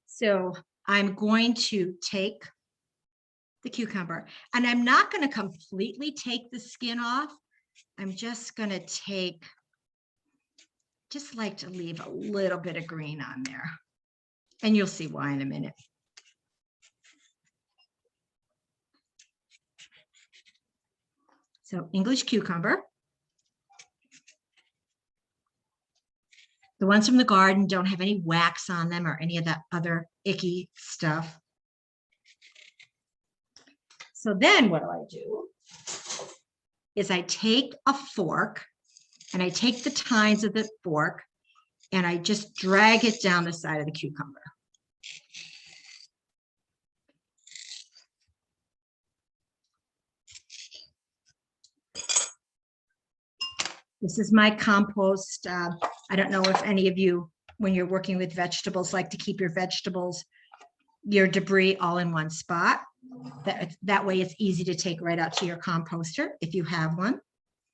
So I'm going to take the cucumber, and I'm not going to completely take the skin off. I'm just going to just like to leave a little bit of green on there. And you'll see why in a minute. So English cucumber. The ones from the garden don't have any wax on them or any of that other icky stuff. So then what do? Is I take a fork and I take the tines of the fork and I just drag it down the side of the cucumber. This is my compost. I don't know if any of you, when you're working with vegetables, like to keep your debris all in one spot. That way it's easy to take right out to your composter if you have one.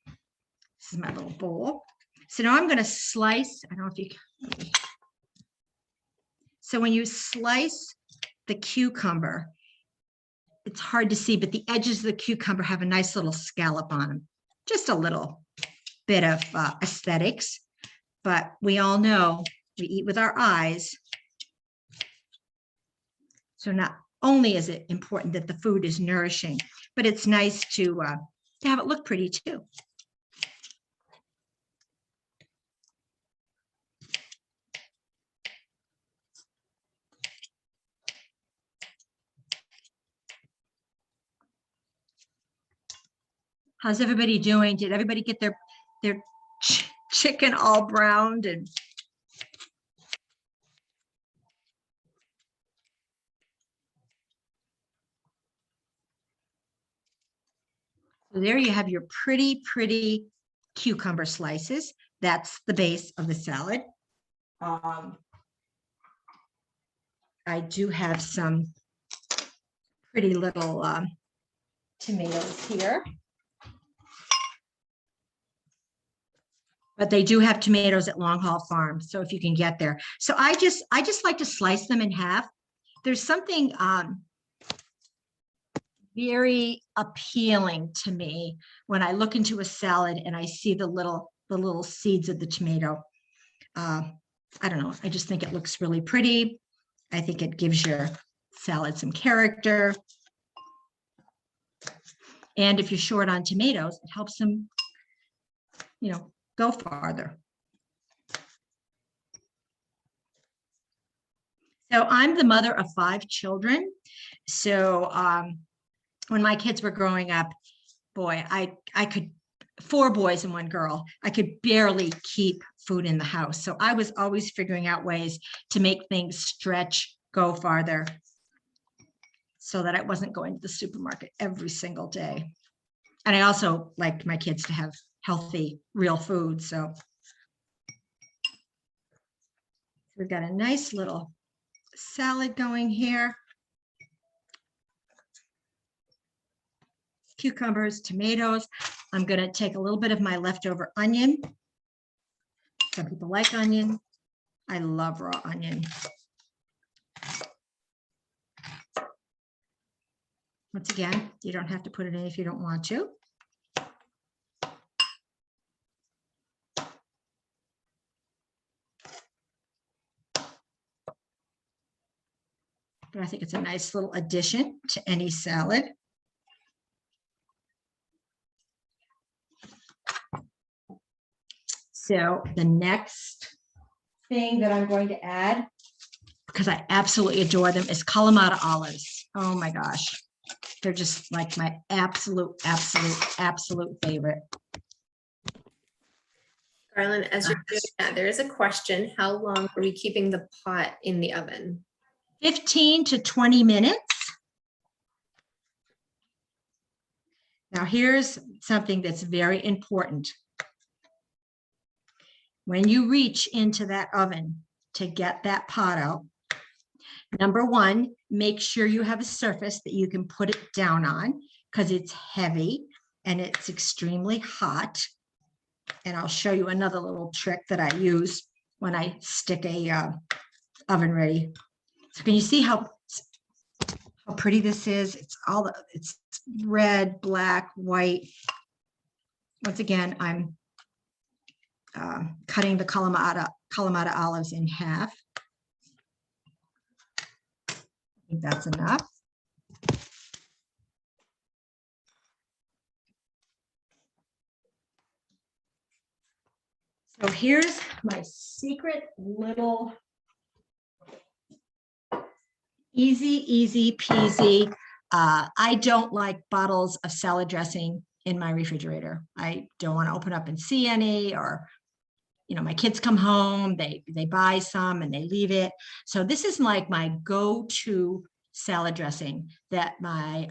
This is my little bowl. So now I'm going to slice. I don't know if you can. So when you slice the cucumber, it's hard to see, but the edges of the cucumber have a nice little scallop on them. Just a little bit of aesthetics, but we all know we eat with our eyes. So not only is it important that the food is nourishing, but it's nice to have it look pretty too. How's everybody doing? Did everybody get their chicken all browned? And so there you have your pretty cucumber slices. That's the base of the salad. I do have some pretty little tomatoes here. But they do have tomatoes at Long Haul Farm, so if you can get there. So I just like to slice them in half. There's something very appealing to me when I look into a salad and I see the little seeds of the tomato. I don't know. I just think it looks really pretty. I think it gives your salad some character. And if you're short on tomatoes, it helps them, go farther. So I'm the mother of 5 children. So when my kids were growing up, boy, I could, 4 boys and 1 girl, I could barely keep food in the house. So I was always figuring out ways to make things stretch, go farther, so that I wasn't going to the supermarket every single day. And I also liked my kids to have healthy, real food. So we've got a nice little salad going here. Cucumbers, tomatoes. I'm going to take a little bit of my leftover onion. Some people like onion. I love raw onion. Once again, you don't have to put it in if you don't want to. But I think it's a nice little addition to any salad. So the next thing that I'm going to add, because I absolutely adore them, is Kalamata olives. Oh my gosh. They're just like my absolute favorite. Garland, as you're doing that, there is a question. How long are we keeping the pot in the oven? 15 to 20 minutes. Now here's something that's very important. When you reach into that oven to get that pot out, number one, make sure you have a surface that you can put it down on because it's heavy and it's extremely hot. And I'll show you another little trick that I use when I stick a oven ready. So can you see how pretty this is? It's red, black, white. Once again, I'm cutting the Kalamata olives in half. I think that's enough. So here's my secret little easy peasy. I don't like bottles of salad dressing in my refrigerator. I don't want to open up and see any, or my kids come home, they buy some and they leave it. So this is like my go-to salad dressing that my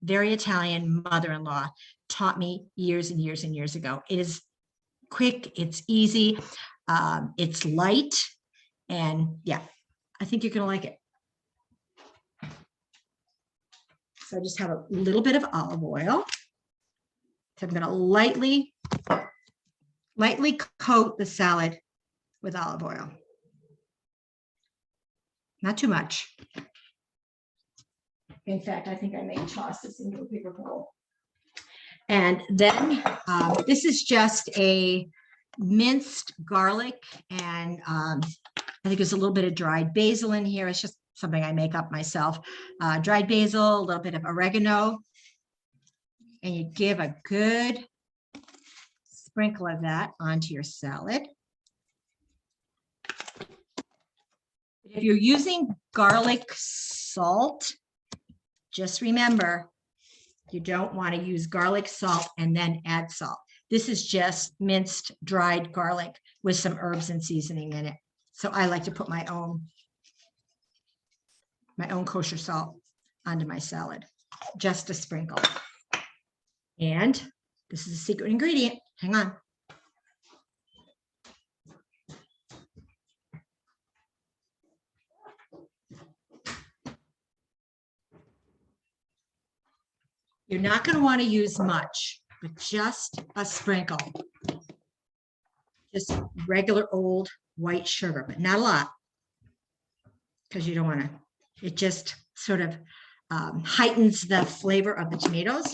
very Italian mother-in-law taught me years and years and years ago. It is quick, it's easy, it's light, and yeah, I think you're gonna like it. So I just have a little bit of olive oil. So I'm gonna lightly coat the salad with olive oil. Not too much. In fact, I think I may toss this into a bigger bowl. And then this is just a minced garlic, and I think there's a little bit of dried basil in here. It's just something I make up myself. Dried basil, a little bit of oregano, and you give a good sprinkle of that onto your salad. If you're using garlic salt, just remember, you don't want to use garlic salt and then add salt. This is just minced dried garlic with some herbs and seasoning in it. So I like to put my own kosher salt onto my salad, just a sprinkle. And this is a secret ingredient. Hang on. You're not going to want to use much, but just a sprinkle. Just regular old white sugar, but not a lot, because you don't want to. It just sort of heightens the flavor of the tomatoes.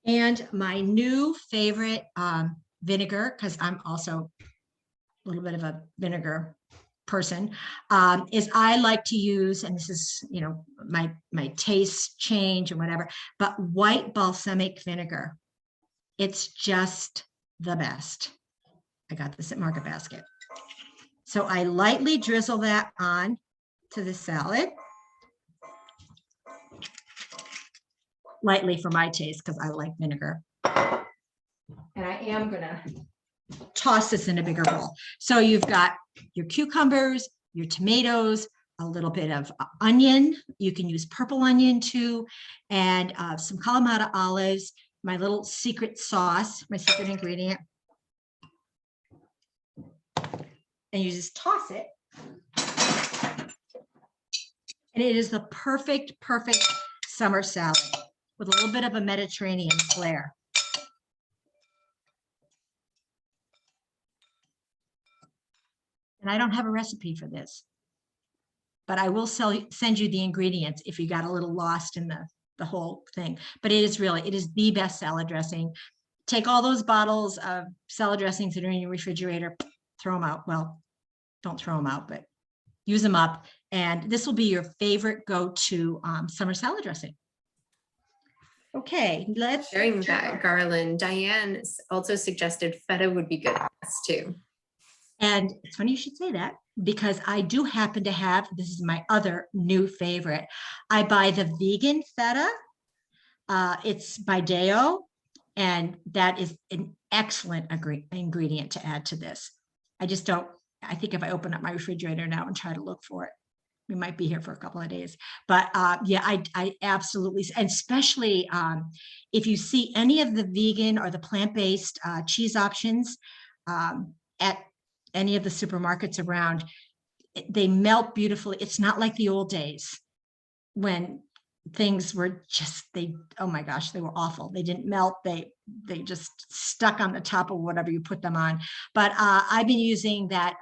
And my new favorite vinegar, because I'm also a little bit of a vinegar person, is I like to use, and this is, my taste change and whatever, but white balsamic vinegar. It's just the best. I got this at Market Basket. So I lightly drizzle that on to the salad. Lightly for my taste, because I like vinegar. And I am gonna toss this in a bigger bowl. So you've got your cucumbers, your tomatoes, a little bit of onion. You can use purple onion too, and some Kalamata olives, my little secret sauce, my secret ingredient. And you just toss it. And it is the perfect summer salad with a little bit of a Mediterranean flair. And I don't have a recipe for this. but I will send you the ingredients if you got a little lost in the whole thing. But it is the best salad dressing. Take all those bottles of salad dressings that are in your refrigerator, throw them out. Well, don't throw them out, but use them up. And this will be your favorite go-to summer salad dressing. Okay, let's. Sharing that, Garland. Diane also suggested feta would be good for us too. And it's funny you should say that, because I do happen to have, this is my other new favorite. I buy the vegan feta. It's by Deo, and that is an excellent ingredient to add to this. I think if I open up my refrigerator now and try to look for it, we might be here for a couple of days. But yeah, I absolutely, and especially if you see any of the vegan or the plant-based cheese options at any of the supermarkets around, they melt beautifully. It's not like the old days when things were just, oh my gosh, they were awful. They didn't melt. They just stuck on the top of whatever you put them on. But I've been using that.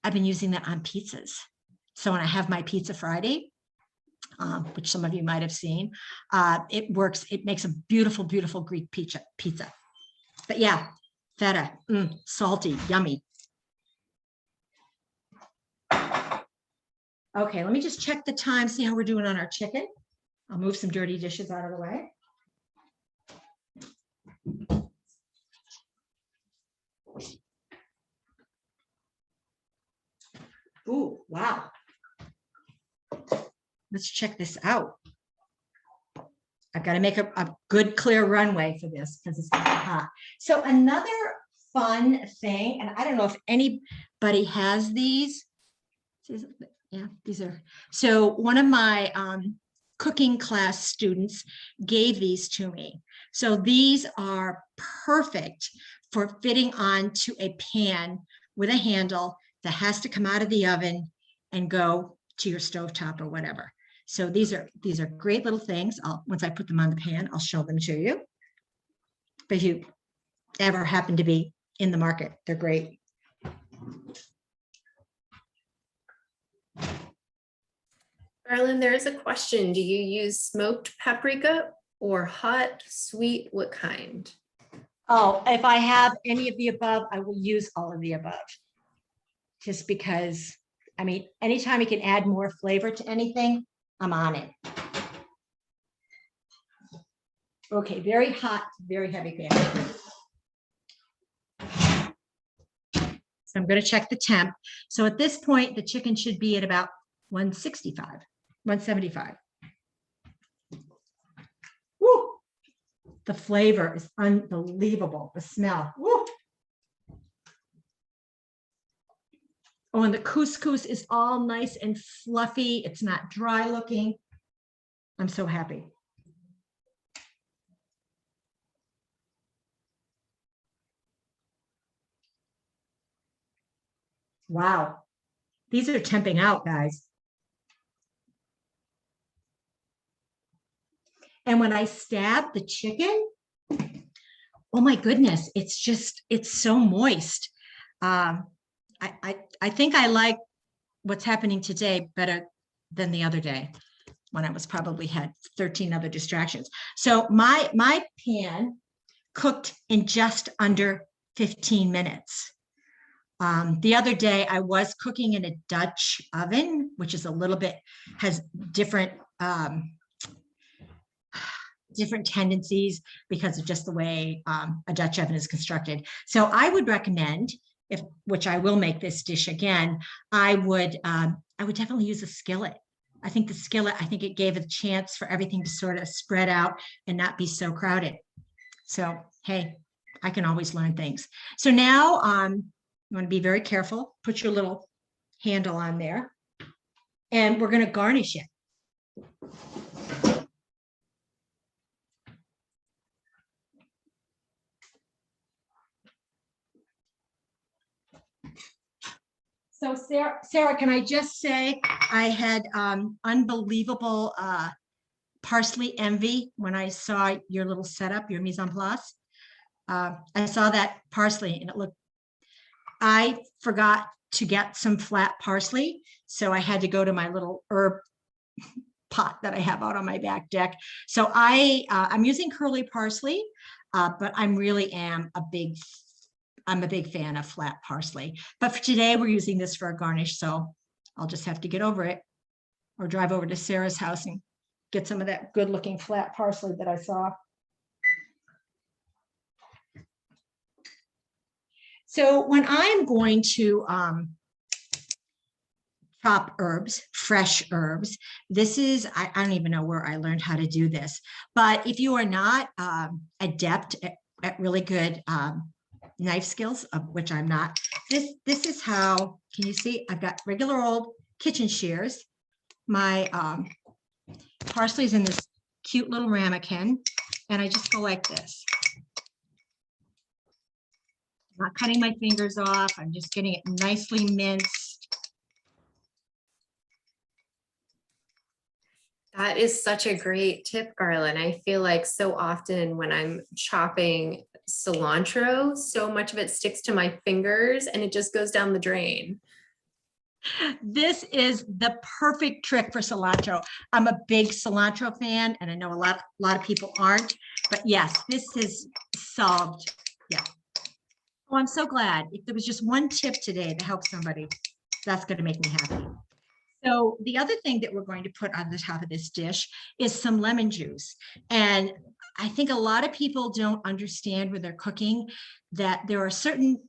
I've been using that on pizzas. So when I have my Pizza Friday, which some of you might have seen, it works. It makes a beautiful, beautiful Greek pizza. But yeah, feta, salty, yummy. Okay, let me just check the time, see how we're doing on our chicken. I'll move some dirty dishes out of the way. Ooh, wow. Let's check this out. I've got to make a good clear runway for this because it's gonna be hot. So another fun thing, and I don't know if anybody has these. Yeah, these are, so one of my cooking class students gave these to me. So these are perfect for fitting onto a pan with a handle that has to come out of the oven and go to your stovetop or whatever. So these are great little things. Once I put them on the pan, I'll show them to you. But if you ever happen to be in the market, they're great. Garland, there is a question. Do you use smoked paprika or hot, sweet? What kind? Oh, if I have any of the above, I will use all of the above. Just because, I mean, anytime you can add more flavor to anything, I'm on it. Okay, very hot, very heavy pan. So I'm going to check the temp. So at this point, the chicken should be at about 165, 175. Woo! The flavor is unbelievable. The smell. Woo! Oh, and the couscous is all nice and fluffy. It's not dry looking. I'm so happy. Wow. These are temping out, guys. And when I stab the chicken, oh my goodness, it's so moist. I think I like what's happening today better than the other day when I was probably had 13 other distractions. So my pan cooked in just under 15 minutes. The other day I was cooking in a Dutch oven, which is a little bit, has different tendencies because of just the way a Dutch oven is constructed. So I would recommend, which I will make this dish again, I would definitely use a skillet. I think the skillet, it gave a chance for everything to sort of spread out and not be so crowded. So, hey, I can always learn things. So now you want to be very careful, put your little handle on there, and we're going to garnish it. So Sarah, can I just say I had unbelievable parsley envy when I saw your little setup, your mise en place. I saw that parsley and it looked, I forgot to get some flat parsley. So I had to go to my little herb pot that I have out on my back deck. So I'm using curly parsley, but I'm a big fan of flat parsley. But for today, we're using this for a garnish, so I'll just have to get over it or drive over to Sarah's house and get some of that good looking flat parsley that I saw. So when I'm going to chop herbs, fresh herbs, this is, I don't even know where I learned how to do this, but if you are not adept at really good knife skills, of which I'm not, this is how, can you see? I've got regular old kitchen shears. My parsley is in this cute little ramekin, and I just go like this. I'm not cutting my fingers off. I'm just getting it nicely minced. That is such a great tip, Garlyn. I feel like so often when I'm chopping cilantro, so much of it sticks to my fingers and it just goes down the drain. This is the perfect trick for cilantro. I'm a big cilantro fan, and I know a lot of people aren't, but yes, this is solved. Yeah. Oh, I'm so glad. If there was just one tip today to help somebody, that's going to make me happy. So the other thing that we're going to put on the top of this dish is some lemon juice. And I think a lot of people don't understand when they're cooking that there are certain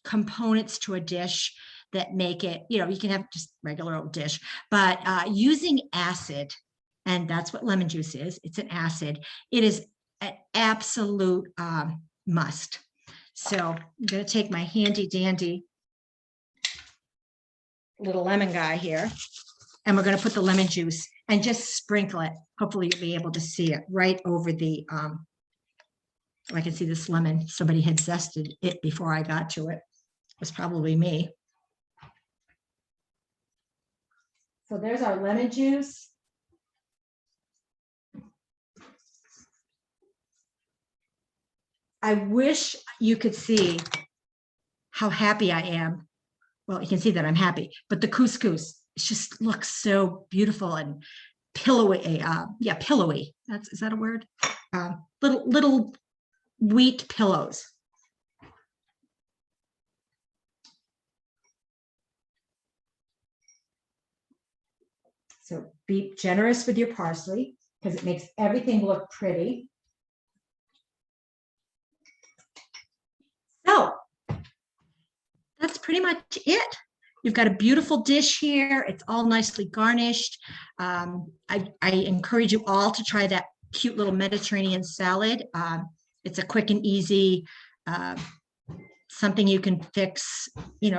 components to a dish that make it, you can have just regular old dish, but using acid, and that's what lemon juice is, it's an acid, it is an absolute must. So I'm going to take my handy dandy little lemon guy here, and we're going to put the lemon juice and just sprinkle it. Hopefully you'll be able to see it right over the, I can see this lemon. Somebody had zested it before I got to it. It was probably me. So there's our lemon juice. I wish you could see how happy I am. Well, you can see that I'm happy, but the couscous, it just looks so beautiful and pillowy. Yeah, pillowy. Is that a word? Little wheat pillows. So be generous with your parsley because it makes everything look pretty. So that's pretty much it. You've got a beautiful dish here. It's all nicely garnished. I encourage you all to try that cute little Mediterranean salad. It's a quick and easy, something you can fix,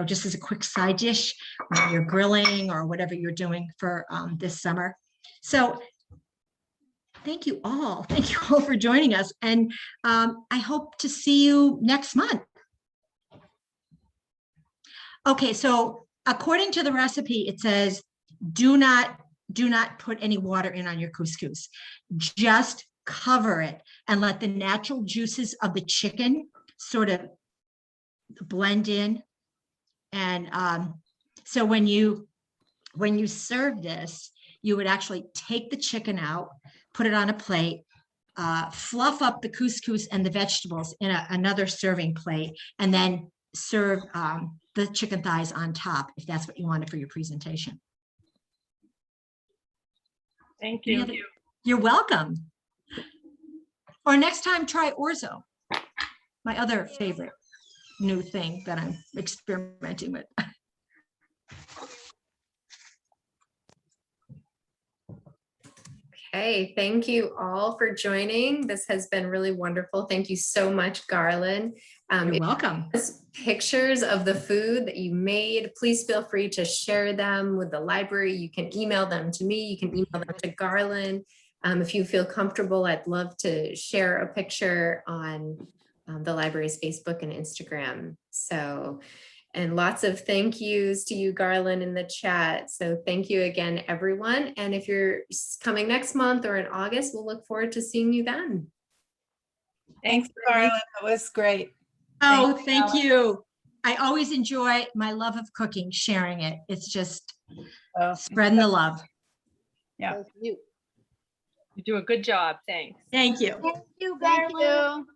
just as a quick side dish when you're grilling or whatever you're doing for this summer. So thank you all. Thank you all for joining us. And I hope to see you next month. Okay, so according to the recipe, it says, do not put any water in on your couscous. Just cover it and let the natural juices of the chicken sort of blend in. And so when you serve this, you would actually take the chicken out, put it on a plate, fluff up the couscous and the vegetables in another serving plate, and then serve the chicken thighs on top, if that's what you wanted for your presentation. Thank you. You're welcome. Or next time, try orzo, my other favorite new thing that I'm experimenting with. Okay, thank you all for joining. This has been really wonderful. Thank you so much, Garlyn. You're welcome. Pictures of the food that you made, please feel free to share them with the library. You can email them to me. You can email them to Garlyn. If you feel comfortable, I'd love to share a picture on the library's Facebook and Instagram. So, and lots of thank yous to you, Garlyn, in the chat. So thank you again, everyone. And if you're coming next month or in August, we'll look forward to seeing you then. Thanks, Garlyn. That was great. Oh, thank you. I always enjoy my love of cooking, sharing it. It's just, Spreading the love. Yeah. Says you. You do a good job. Thanks. Thank you. Thank you, Thank Garlyn. you.